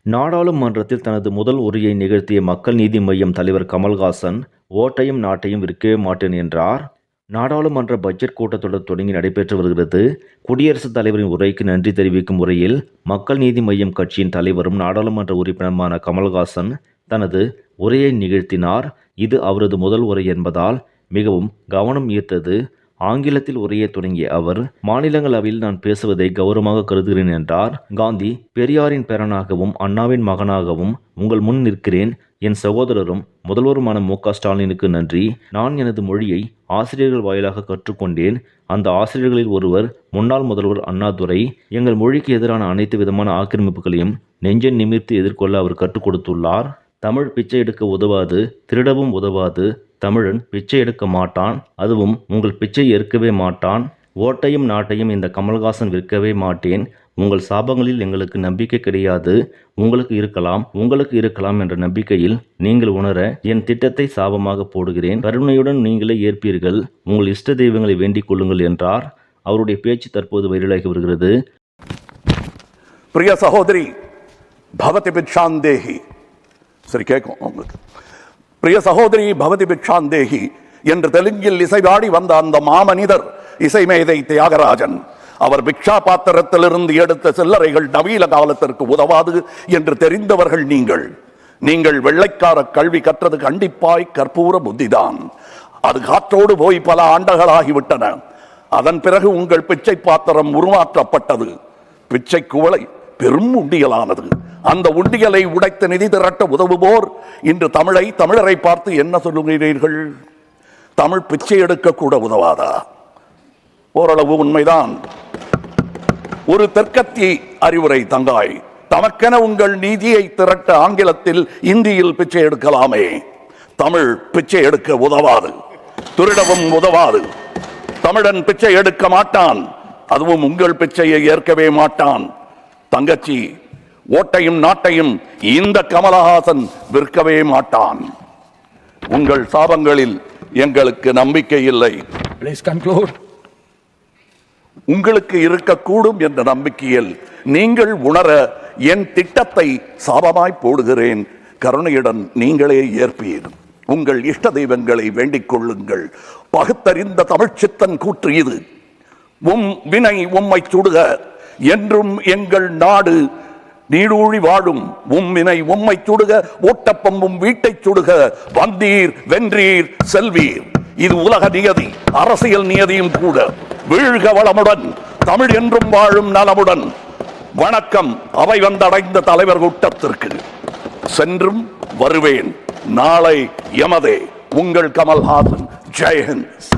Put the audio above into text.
நாடாளுமன்றத்தில் தனது முதல் உரையை நிகழ்த்திய மக்கள் நீதி மய்யம் தலைவர் கமல்ஹாசன், ஓட்டையும் நாட்டையும் விற்கவே மாட்டேன் என்றார். நாடாளுமன்ற பட்ஜெட் கூட்டத்தொடர் தொடங்கி நடைபெற்று வருகிறது. குடியரசுத் தலைவரின் உரைக்கு நன்றி தெரிவிக்கும் முறையில் மக்கள் நீதி மய்யம் கட்சியின் தலைவரும் நாடாளுமன்ற உறுப்பினருமான கமல்ஹாசன் தனது உரையை நிகழ்த்தினார். இது அவரது முதல் உரை என்பதால் மிகவும் கவனம் ஈர்த்தது. ஆங்கிலத்தில் உரையை தொடங்கிய அவர், மாநிலங்களவையில் நான் பேசுவதை கௌரவமாக கருதுகிறேன் என்றார். காந்தி பெரியாரின் பேரனாகவும் அண்ணாவின் மகனாகவும் உங்கள் முன் நிற்கிறேன். என் சகோதரரும் முதல்வருமான மு.க. ஸ்டாலினுக்கு நன்றி. நான் எனது மொழியை ஆசிரியர்கள் வாயிலாக கற்றுக்கொண்டேன். அந்த ஆசிரியர்களில் ஒருவர் முன்னாள் முதல்வர் அண்ணாதுரை. எங்கள் மொழிக்கு எதிரான அனைத்து விதமான ஆக்கிரமிப்புகளையும் நெஞ்சை நிமிர்த்து எதிர்கொள்ள அவர் கற்றுக் கொடுத்துள்ளார். தமிழ் பிச்சை எடுக்க உதவாது, திருடவும் உதவாது. தமிழன் பிச்சை எடுக்க மாட்டான், அதுவும் உங்கள் பிச்சை ஏற்கவே மாட்டான். ஓட்டையும் நாட்டையும் இந்த கமல்ஹாசன் விற்கவே மாட்டேன். உங்கள் சாபங்களில் எங்களுக்கு நம்பிக்கை கிடையாது. உங்களுக்கு இருக்கலாம் என்ற நம்பிக்கையில் நீங்கள் உணர என் திட்டத்தை சாபமாக போடுகிறேன். கருணையுடன் நீங்களே ஏற்பீர்கள். உங்கள் இஷ்ட தெய்வங்களை வேண்டிக் கொள்ளுங்கள் என்றார். அவருடைய பேச்சு தற்போது வைரலாகி வருகிறது. பிரிய சகோதரி பவதி பிச்சாந்தேஹி, சரி கேட்கும் உங்களுக்கு. பிரிய சகோதரி பவதி பிக்ஷாந்தேகி என்று தெலுங்கில் இசைவாடி வந்த அந்த மாமனிதர் இசைமேதை தியாகராஜன். அவர் பிக்ஷா பாத்திரத்திலிருந்து எடுத்த சில்லறைகள் நவீன காலத்திற்கு உதவாது என்று தெரிந்தவர்கள் நீங்கள் வெள்ளைக்கார கல்வி கற்றது கண்டிப்பாய் கற்பூர புத்திதான். அது காற்றோடு போய் பல ஆண்டுகளாகிவிட்டன. அதன் பிறகு உங்கள் பிச்சை பாத்திரம் உருமாற்றப்பட்டது. பிச்சை குவளை பெரும் உண்டியலானது. அந்த உண்டியலை உடைத்து நிதி திரட்ட உதவுவோர் இன்று தமிழரை பார்த்து என்ன சொல்லுகிறீர்கள்? தமிழ் பிச்சை எடுக்க கூட உதவாதா? ஓரளவு உண்மைதான். ஒரு தெற்கத்தி அறிவுரை தங்காய், தமக்கென உங்கள் நீதியை திரட்ட ஆங்கிலத்தில் இந்தியில் பிச்சை எடுக்கலாமே. தமிழ் பிச்சை எடுக்க உதவாது, திருடவும் உதவாது. தமிழன் பிச்சை எடுக்க மாட்டான், அதுவும் உங்கள் பிச்சையை ஏற்கவே மாட்டான். தங்கச்சி, ஓட்டையும் நாட்டையும் இந்த கமலஹாசன் விற்கவே மாட்டான். உங்கள் சாபங்களில் எங்களுக்கு நம்பிக்கை இல்லை. உங்களுக்கு இருக்கக்கூடும் என்ற நம்பிக்கையில் நீங்கள் உணர என் திட்டத்தை சாபமாய் போடுகிறேன். கருணையுடன் நீங்களே ஏற்பீர். உங்கள் இஷ்ட தெய்வங்களை வேண்டிக் கொள்ளுங்கள். பகுத்தறிந்த தமிழ்ச்சித்தன் கூற்று இது. வினை உம்மை சுடுக, என்றும் எங்கள் நாடு நீடூழி வாழும். வினை உம்மை சுடுக, ஓட்டப்பம்பும் வீட்டை சுடுக. வந்தீர் வென்றீர் செல்வீர். இது உலக நியதி, அரசியல் நியதியும் கூட. வீழ்க வளமுடன், தமிழ் என்றும் வாழும் நலமுடன். வணக்கம் அவை வந்தடைந்த தலைவர் கூட்டத்திற்கு. சென்றும் வருவேன், நாளை எமதே. உங்கள் கமல்ஹாசன். ஜெய்ஹிந்த்.